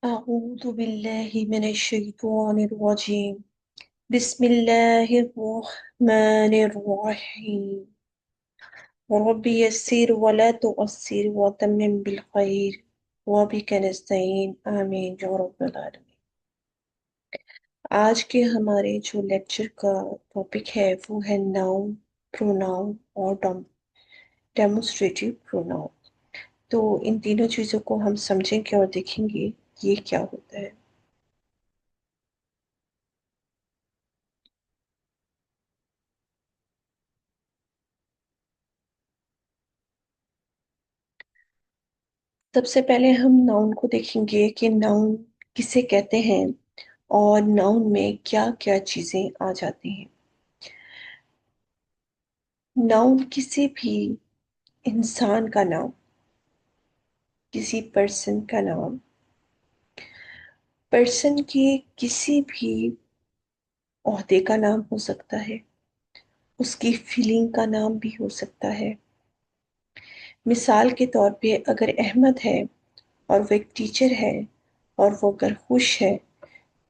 أعوذ بالله من الشيطان الرجيم. بسم الله الرحمن الرحيم. رب يسر ولا تؤثر وتمم بالخير وبك نستعين آمين يا رب العالمين. आज के हमारे जो लेक्चर का टॉपिक है वो है नाउन, प्रोनाउन और डेमोस्ट्रेटिव प्रोनाउन। तो इन तीनों चीज़ों को हम समझेंगे और देखेंगे ये क्या होता है। सबसे पहले हम नाउन को देखेंगे कि नाउन किसे कहते हैं और नाउन में क्या क्या चीजें आ जाती हैं। नाउन किसी भी इंसान का नाम, किसी पर्सन का नाम, पर्सन के किसी भी ओहदे का नाम हो सकता है, उसकी फीलिंग का नाम भी हो सकता है। मिसाल के तौर पे अगर अहमद है और वो एक टीचर है और वो अगर खुश है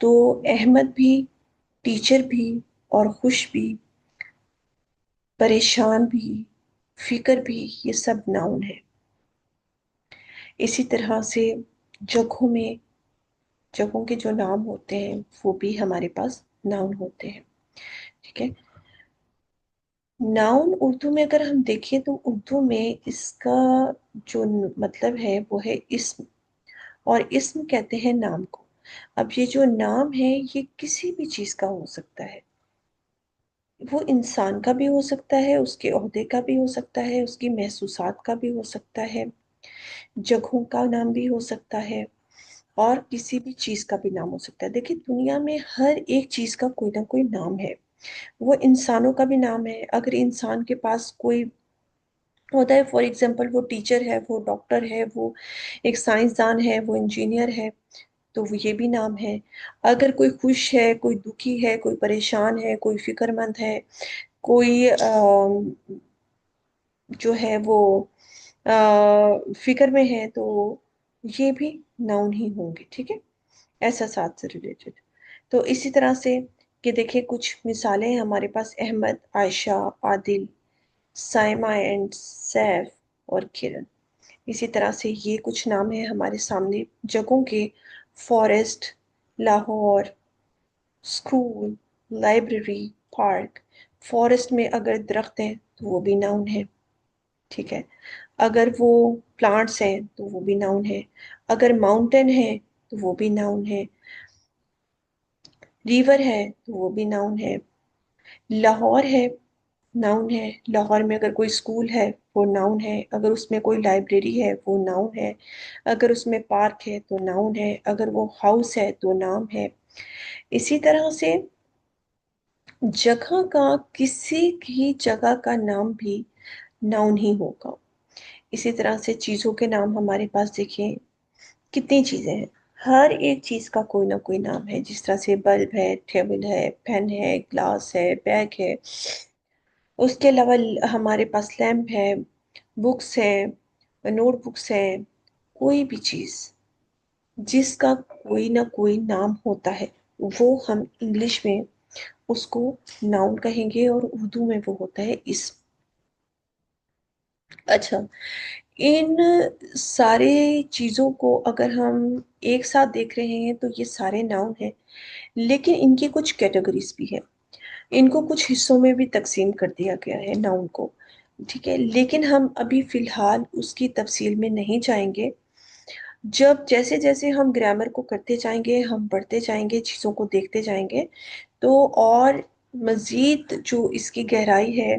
तो अहमद भी, टीचर भी और खुश भी, परेशान भी, फिक्र भी, ये सब नाउन है। इसी तरह से जगहों में, जगहों के जो नाम होते हैं वो भी हमारे पास नाउन होते हैं। ठीक है। नाउन उर्दू में अगर हम देखें तो उर्दू में इसका जो मतलब है वो है इस्म, और इस्म कहते हैं नाम को। अब ये जो नाम है ये किसी भी चीज का हो सकता है। वो इंसान का भी हो सकता है, उसके ओहदे का भी हो सकता है, उसकी महसूसात का भी हो सकता है, जगहों का नाम भी हो सकता है, और किसी भी चीज का भी नाम हो सकता है। देखिए दुनिया में हर एक चीज का कोई ना कोई नाम है। वो इंसानों का भी नाम है। अगर इंसान के पास कोई होता है, फॉर एग्जाम्पल वो टीचर है, वो डॉक्टर है, वो एक साइंसदान है, वो इंजीनियर है, तो वो ये भी नाम है। अगर कोई खुश है, कोई दुखी है, कोई परेशान है, कोई फिक्रमंद है, कोई जो है वो फिक्र में है, तो ये भी नाउन ही होंगे। ठीक है, ऐसा साथ से रिलेटेड। तो इसी तरह से कि देखिए कुछ मिसालें हैं हमारे पास: अहमद, आयशा, आदिल, साइमा एंड सैफ और किरण। इसी तरह से ये कुछ नाम है हमारे सामने जगहों के: forest, Lahore, school, library, park. Forest में अगर दरख्त हैं तो वो भी नाउन है। ठीक है। अगर वो प्लांट्स हैं तो वो भी नाउन है। अगर माउंटेन है तो वो भी नाउन है। रिवर है तो वो भी नाउन है। लाहौर है, नाउन है। लाहौर में अगर कोई स्कूल है वो नाउन है। अगर उसमें कोई लाइब्रेरी है वो नाउन है। अगर उसमें पार्क है तो नाउन है। अगर वो हाउस है तो नाम है। इसी तरह से जगह का, किसी भी जगह का नाम भी नाउन ही होगा। इसी तरह से चीजों के नाम हमारे पास देखिए कितनी चीजें हैं। हर एक चीज का कोई ना कोई नाम है। जिस तरह से बल्ब है, टेबल है, पेन है, ग्लास है, बैग है। उसके अलावा हमारे पास लैम्प है, बुक्स है, नोटबुक्स है। कोई भी चीज जिसका कोई ना कोई नाम होता है वो हम इंग्लिश में उसको नाउन कहेंगे और उर्दू में वो होता है इस्म। अच्छा, इन सारे चीजों को अगर हम एक साथ देख रहे हैं तो ये सारे नाउन हैं, लेकिन इनकी कुछ कैटेगरीज भी है। इनको कुछ हिस्सों में भी तकसीम कर दिया गया है नाउन को। ठीक है, लेकिन हम अभी फिलहाल उसकी तफसील में नहीं जाएंगे। जब जैसे जैसे हम ग्रामर को करते जाएंगे, हम बढ़ते जाएंगे, चीज़ों को देखते जाएंगे, तो और मज़ीद जो इसकी गहराई है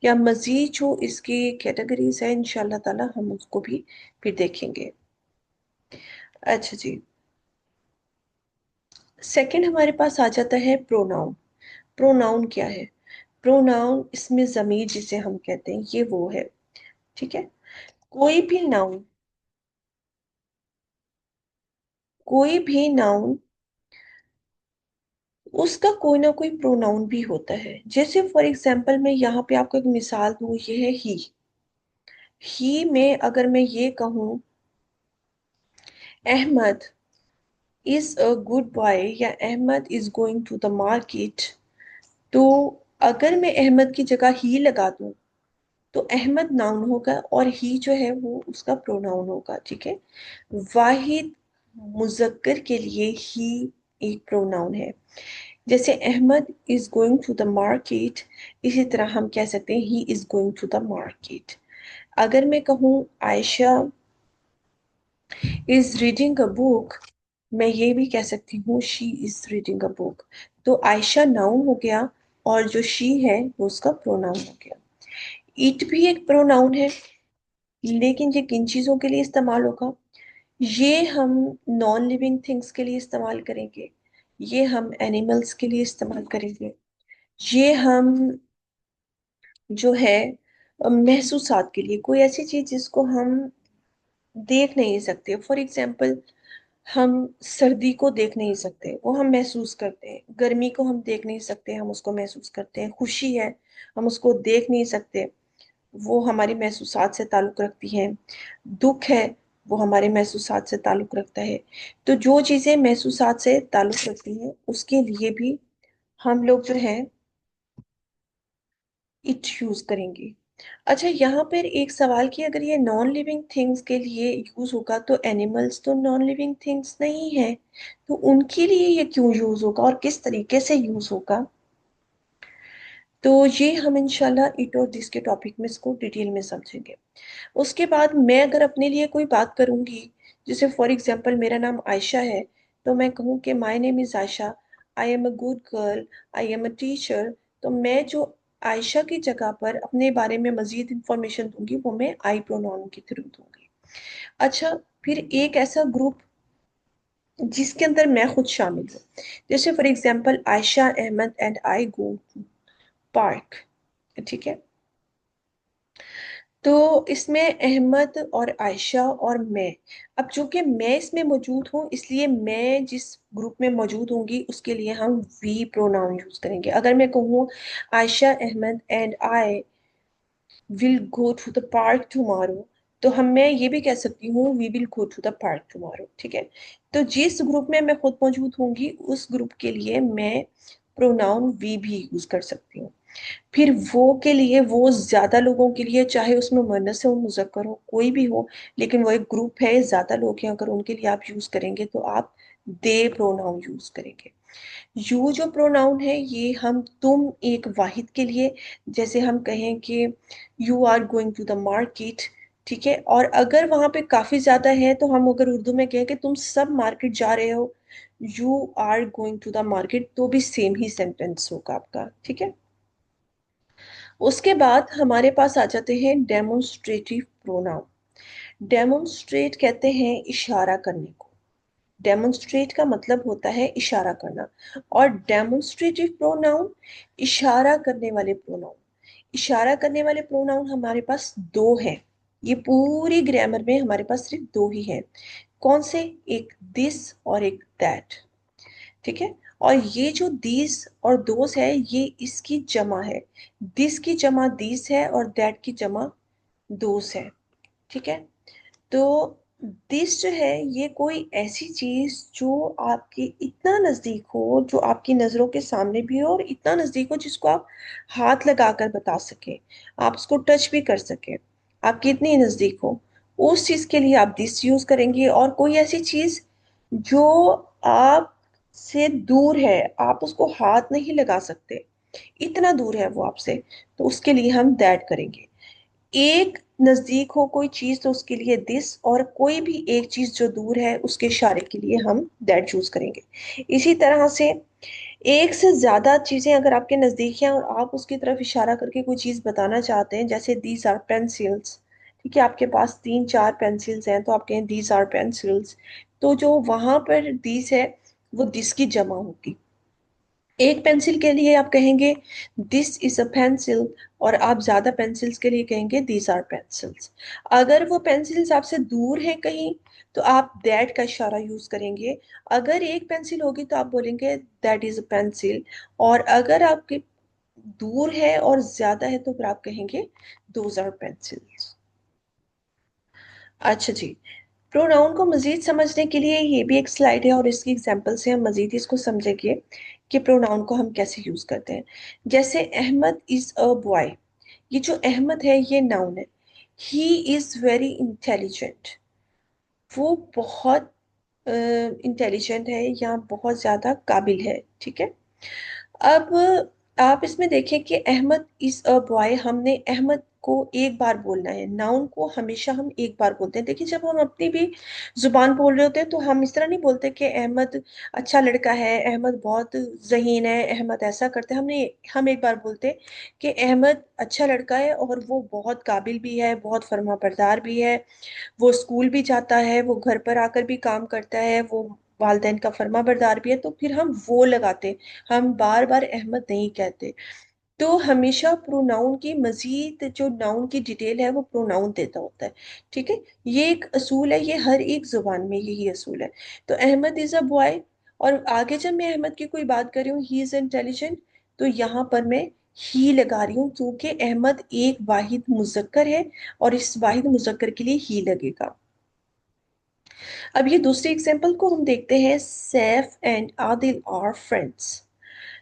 या मज़ीद जो इसकी कैटेगरीज है, इंशाल्लाह ताला हम उसको भी फिर देखेंगे। अच्छा जी, सेकंड हमारे पास आ जाता है प्रोनाउन। प्रोनाउन क्या है? प्रोनाउन इसमें ज़मीर जिसे हम कहते हैं ये वो है। ठीक है। कोई भी नाउन, कोई भी नाउन, उसका कोई ना कोई प्रोनाउन भी होता है। जैसे फॉर एग्जाम्पल मैं यहाँ पे आपको एक मिसाल दूँ, ये है ही में अगर मैं ये कहूँ Ahmad is a good boy या Ahmad is going to the market, तो अगर मैं अहमद की जगह ही लगा दूं तो अहमद नाउन होगा और ही जो है वो उसका प्रोनाउन होगा, ठीक है। वाहिद मुजक्कर के लिए ही एक प्रोनाउन है। जैसे Ahmad is going to the market, इसी तरह हम कह सकते हैं he is going to the market. अगर मैं कहूँ Ayesha is reading a book, मैं ये भी कह सकती हूँ she is reading a book. तो आयशा नाउन हो गया और जो शी है वो उसका प्रोनाउन हो गया। इट भी एक प्रोनाउन है, लेकिन ये किन चीजों के लिए इस्तेमाल होगा? ये हम नॉन लिविंग थिंग्स के लिए इस्तेमाल करेंगे, ये हम एनिमल्स के लिए इस्तेमाल करेंगे, ये हम जो है महसूसात के लिए, कोई ऐसी चीज जिसको हम देख नहीं सकते। फॉर एग्जाम्पल, हम सर्दी को देख नहीं सकते, वो हम महसूस करते हैं। गर्मी को हम देख नहीं सकते, हम उसको महसूस करते हैं। खुशी है, हम उसको देख नहीं सकते, वो हमारी महसूसात से ताल्लुक़ रखती हैं। दुख है, वो हमारे महसूसात से ताल्लुक़ रखता है। तो जो चीज़ें महसूसात से ताल्लुक़ रखती हैं उसके लिए भी हम लोग जो है इट यूज़ करेंगे। अच्छा, यहाँ पर एक सवाल कि अगर ये नॉन लिविंग थिंग्स के लिए यूज़ होगा तो एनिमल्स तो नॉन लिविंग थिंग्स नहीं है, तो उनके लिए ये क्यों यूज़ होगा और किस तरीके से यूज़ होगा? तो ये हम इंशाल्लाह इट और दिस के टॉपिक में इसको डिटेल में समझेंगे। उसके बाद मैं अगर अपने लिए कोई बात करूंगी, जैसे फॉर एग्जांपल मेरा नाम आयशा है, तो मैं कहूँ कि my name is Ayesha, I am a good girl, I am a teacher, तो मैं जो आयशा की जगह पर अपने बारे में मजीद इंफॉर्मेशन दूंगी वो मैं आई प्रोनाउन के थ्रू दूंगी। अच्छा, फिर एक ऐसा ग्रुप जिसके अंदर मैं खुद शामिल हूँ, जैसे for example Ayesha Ahmad and I go park, ठीक है। तो इसमें अहमद और आयशा और मैं, अब चूंकि मैं इसमें मौजूद हूँ इसलिए मैं जिस ग्रुप में मौजूद होंगी उसके लिए हम वी प्रोनाउन यूज करेंगे। अगर मैं कहूँ Ayesha Ahmad and I will go to the park tomorrow, तो हम मैं ये भी कह सकती हूँ we will go to the park tomorrow, ठीक है। तो जिस ग्रुप में मैं खुद मौजूद होंगी उस ग्रुप के लिए मैं प्रोनाउन वी भी यूज कर सकती हूँ। फिर वो के लिए, वो ज्यादा लोगों के लिए, चाहे उसमें मुअन्नस हो मुज़क्कर हो कोई भी हो, लेकिन वो एक ग्रुप है, ज्यादा लोग हैं, अगर उनके लिए आप यूज करेंगे तो आप दे प्रोनाउन यूज करेंगे। यू जो प्रोनाउन है ये हम तुम एक वाहिद के लिए, जैसे हम कहें कि you are going to the market, ठीक है। और अगर वहां पे काफी ज्यादा है तो हम अगर उर्दू में कहें कि तुम सब मार्केट जा रहे हो, you are going to the market, तो भी सेम ही सेंटेंस होगा आपका, ठीक है। उसके बाद हमारे पास आ जाते हैं डेमोन्स्ट्रेटिव प्रोनाउन। डेमोन्स्ट्रेट कहते हैं इशारा करने को। डेमोन्स्ट्रेट का मतलब होता है इशारा करना, और डेमोन्स्ट्रेटिव प्रोनाउन इशारा करने वाले प्रोनाउन। इशारा करने वाले प्रोनाउन हमारे पास दो हैं, ये पूरी ग्रामर में हमारे पास सिर्फ दो ही हैं। कौन से? एक दिस और एक दैट, ठीक है। और ये जो दीस और दोस है ये इसकी जमा है, दिस की जमा दीस है और दैट की जमा दोस है, ठीक है। तो दिस जो है ये कोई ऐसी चीज जो आपके इतना नजदीक हो, जो आपकी नजरों के सामने भी हो और इतना नजदीक हो जिसको आप हाथ लगाकर बता सके, आप उसको टच भी कर सके, आपके इतनी नजदीक हो, उस चीज के लिए आप दिस यूज करेंगे। और कोई ऐसी चीज जो आप से दूर है, आप उसको हाथ नहीं लगा सकते, इतना दूर है वो आपसे, तो उसके लिए हम दैट करेंगे। एक नजदीक हो कोई चीज तो उसके लिए दिस, और कोई भी एक चीज जो दूर है उसके इशारे के लिए हम दैट चूज करेंगे। इसी तरह से एक से ज्यादा चीजें अगर आपके नजदीक हैं और आप उसकी तरफ इशारा करके कोई चीज बताना चाहते हैं, जैसे दीज आर पेंसिल्स, ठीक है, आपके पास तीन चार पेंसिल्स हैं तो आप कहें दीज आर पेंसिल्स, तो जो वहां पर दीज है वो दिस की जमा होगी। एक पेंसिल के लिए आप कहेंगे दिस इज अ पेंसिल, और आप ज्यादा पेंसिल्स के लिए कहेंगे दीज आर पेंसिल्स। अगर वो पेंसिल्स आपसे दूर है कहीं तो आप दैट का इशारा यूज करेंगे। अगर एक पेंसिल होगी तो आप बोलेंगे दैट इज अ पेंसिल, और अगर आपके दूर है और ज्यादा है तो फिर आप कहेंगे दोज आर पेंसिल्स। अच्छा जी, प्रोनाउन को मजीद समझने के लिए ये भी एक स्लाइड है और इसकी एग्जांपल से हम मजीद इसको समझेंगे कि प्रोनाउन को हम कैसे यूज करते हैं। जैसे अहमद इज अ बॉय, ये जो अहमद है ये नाउन है। ही इज वेरी इंटेलिजेंट, वो बहुत इंटेलिजेंट है या बहुत ज्यादा काबिल है, ठीक है। अब आप इसमें देखें कि अहमद इज अ बॉय, हमने अहमद को एक बार बोलना है, नाउन को हमेशा हम एक बार बोलते हैं। देखिए जब हम अपनी भी जुबान बोल रहे होते हैं तो हम इस तरह नहीं बोलते कि अहमद अच्छा लड़का है, अहमद बहुत ज़हीन है, अहमद ऐसा करते हैं। हम एक बार बोलते हैं कि अहमद अच्छा लड़का है और वो बहुत काबिल भी है, बहुत फर्मा बरदार भी है, वो स्कूल भी जाता है, वो घर पर आकर भी काम करता है, वो वालदैन का फर्मा बरदार भी है। तो फिर हम वो लगाते, हम बार बार अहमद नहीं कहते। तो हमेशा प्रोनाउन की मजीद जो नाउन की डिटेल है वो प्रोनाउन देता होता है, ठीक है। ये एक असूल है, ये हर एक जुबान में यही असूल है। तो अहमद इज अ बॉय, और आगे जब मैं अहमद की कोई बात कर रही हूँ, ही इज इंटेलिजेंट, तो यहाँ पर मैं ही लगा रही हूँ क्योंकि अहमद एक वाहिद मुजक्कर है और इस वाहिद मुजक्कर के लिए ही लगेगा। अब ये दूसरी एग्जाम्पल को हम देखते हैं, Saif and Adil are friends.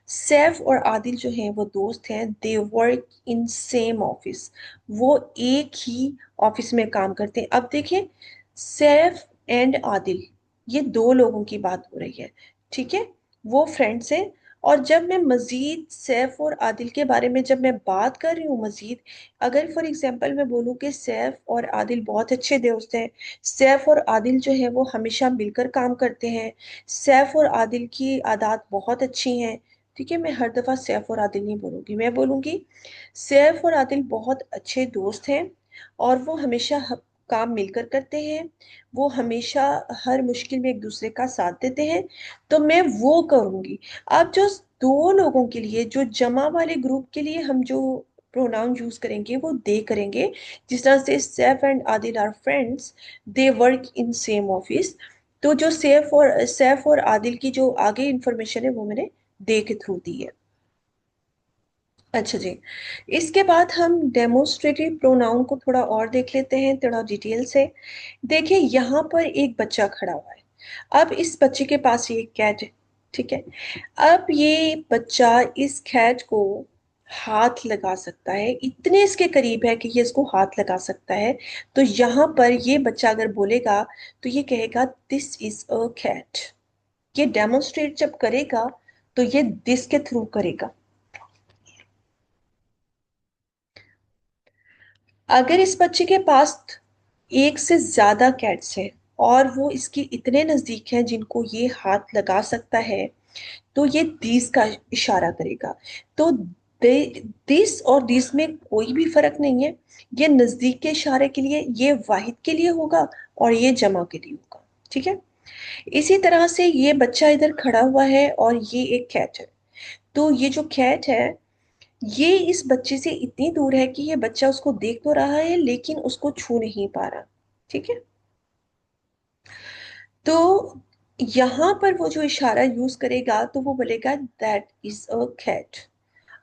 Saif और आदिल जो हैं वो दोस्त हैं, they work in same office, वो एक ही ऑफिस में काम करते हैं। अब देखिए सैफ एंड आदिल, ये दो लोगों की बात हो रही है, ठीक है, वो फ्रेंड्स हैं। और जब मैं मजीद सैफ और आदिल के बारे में जब मैं बात कर रही हूँ मजीद, अगर फॉर एग्जांपल मैं बोलूँ कि सैफ और आदिल बहुत अच्छे दोस्त हैं, सैफ और आदिल जो है वो हमेशा मिलकर काम करते हैं, सैफ और आदिल की आदत बहुत अच्छी हैं, ठीक है। मैं हर दफा सैफ और आदिल नहीं बोलूंगी, मैं बोलूंगी सैफ और आदिल बहुत अच्छे दोस्त हैं और वो हमेशा काम मिलकर करते हैं, वो हमेशा हर मुश्किल में एक दूसरे का साथ देते हैं। तो मैं वो करूंगी। अब जो दो लोगों के लिए, जो जमा वाले ग्रुप के लिए हम जो प्रोनाउन यूज करेंगे वो दे करेंगे। जिस तरह से Saif and Adil are friends, they work in same office. तो जो सैफ और आदिल की जो आगे इंफॉर्मेशन है वो मैंने दे के थ्रू दी है। अच्छा जी, इसके बाद हम डेमोस्ट्रेटिव प्रोनाउन को थोड़ा और देख लेते हैं थोड़ा डिटेल से। देखिए यहाँ पर एक बच्चा खड़ा हुआ है, अब इस बच्चे के पास ये कैट है, ठीक है। अब ये बच्चा इस कैट को हाथ लगा सकता है, इतने इसके करीब है कि ये इसको हाथ लगा सकता है। तो यहाँ पर ये बच्चा अगर बोलेगा तो ये कहेगा दिस इज अ कैट। ये डेमोन्स्ट्रेट जब करेगा तो ये दिस के थ्रू करेगा। अगर इस बच्चे के पास एक से ज्यादा कैट्स हैं और वो इसके इतने नजदीक हैं जिनको ये हाथ लगा सकता है, तो ये दिस का इशारा करेगा। तो दिस और दिस में कोई भी फर्क नहीं है, ये नजदीक के इशारे के लिए, ये वाहिद के लिए होगा और ये जमा के लिए होगा, ठीक है। इसी तरह से ये बच्चा इधर खड़ा हुआ है और ये एक कैट है। तो ये जो कैट है ये इस बच्चे से इतनी दूर है कि ये बच्चा उसको देख तो रहा है लेकिन उसको छू नहीं पा रहा, ठीक है। तो यहाँ पर वो जो इशारा यूज करेगा तो वो बोलेगा दैट इज अ कैट।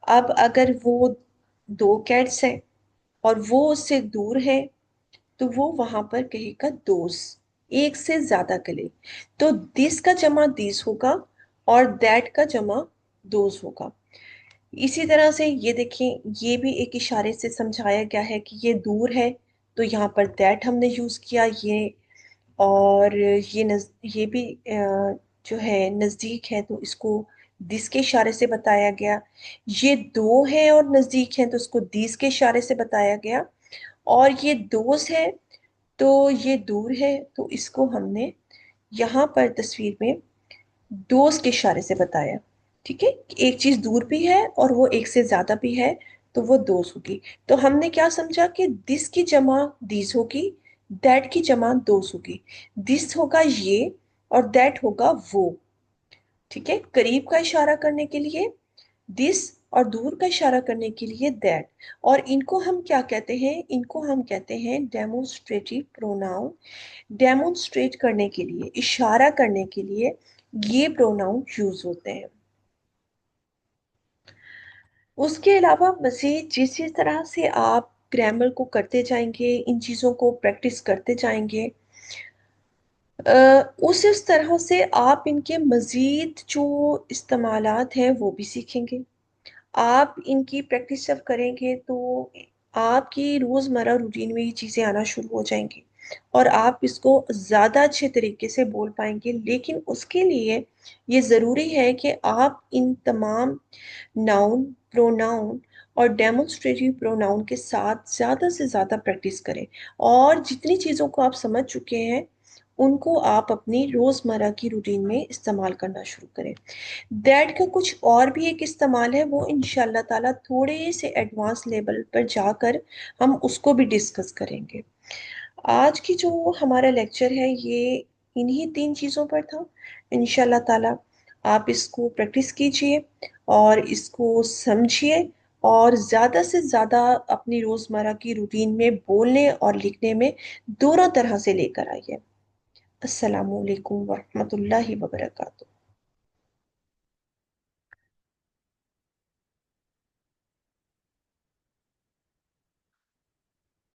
अब अगर वो दो कैट्स हैं और वो उससे दूर है तो वो वहां पर कहेगा दोस, एक से ज्यादा के लिए। तो दिस का जमा दिस होगा और दैट का जमा दोस होगा। इसी तरह से ये देखें, ये भी एक इशारे से समझाया गया है कि ये दूर है, तो यहाँ पर दैट हमने यूज किया ये। और ये भी जो है नजदीक है तो इसको दिस के इशारे से बताया गया। ये दो है और नजदीक है तो इसको दिस के इशारे से बताया गया। और ये दोस्त है तो ये दूर है तो इसको हमने यहाँ पर तस्वीर में दोस्त के इशारे से बताया, ठीक है। एक चीज दूर भी है और वो एक से ज्यादा भी है तो वो दोस्त होगी। तो हमने क्या समझा कि दिस की जमा दिस होगी, दैट की जमा दोस्त होगी। दिस होगा ये और दैट होगा वो, ठीक है। करीब का इशारा करने के लिए दिस और दूर का इशारा करने के लिए दैट। और इनको हम क्या कहते हैं, इनको हम कहते हैं डेमोन्स्ट्रेटिव प्रोनाउन। डेमोन्स्ट्रेट करने के लिए, इशारा करने के लिए ये प्रोनाउन यूज होते हैं। उसके अलावा मजीद जिस जिस तरह से आप ग्रामर को करते जाएंगे, इन चीज़ों को प्रैक्टिस करते जाएंगे, उस तरह से आप इनके मज़ीद जो इस्तेमालात हैं वो भी सीखेंगे। आप इनकी प्रैक्टिस जब करेंगे तो आपकी रोज़मर्रा रूटीन में ये चीज़ें आना शुरू हो जाएंगी और आप इसको ज़्यादा अच्छे तरीके से बोल पाएंगे। लेकिन उसके लिए ये ज़रूरी है कि आप इन तमाम नाउन, प्रोनाउन और डेमोन्स्ट्रेटिव प्रोनाउन के साथ ज़्यादा से ज़्यादा प्रैक्टिस करें और जितनी चीज़ों को आप समझ चुके हैं उनको आप अपनी रोज़मर्रा की रूटीन में इस्तेमाल करना शुरू करें। दैट का कुछ और भी एक इस्तेमाल है, वो इंशाल्लाह ताला थोड़े से एडवांस लेवल पर जाकर हम उसको भी डिस्कस करेंगे। आज की जो हमारा लेक्चर है ये इन्हीं 3 चीज़ों पर था। इंशाल्लाह ताला आप इसको प्रैक्टिस कीजिए और इसको समझिए और ज़्यादा से ज़्यादा अपनी रोज़मर्रा की रूटीन में बोलने और लिखने में दोनों तरह से लेकर आइए। अस्सलामु अलैकुम वरहमतुल्लाहि वबरकातुहू।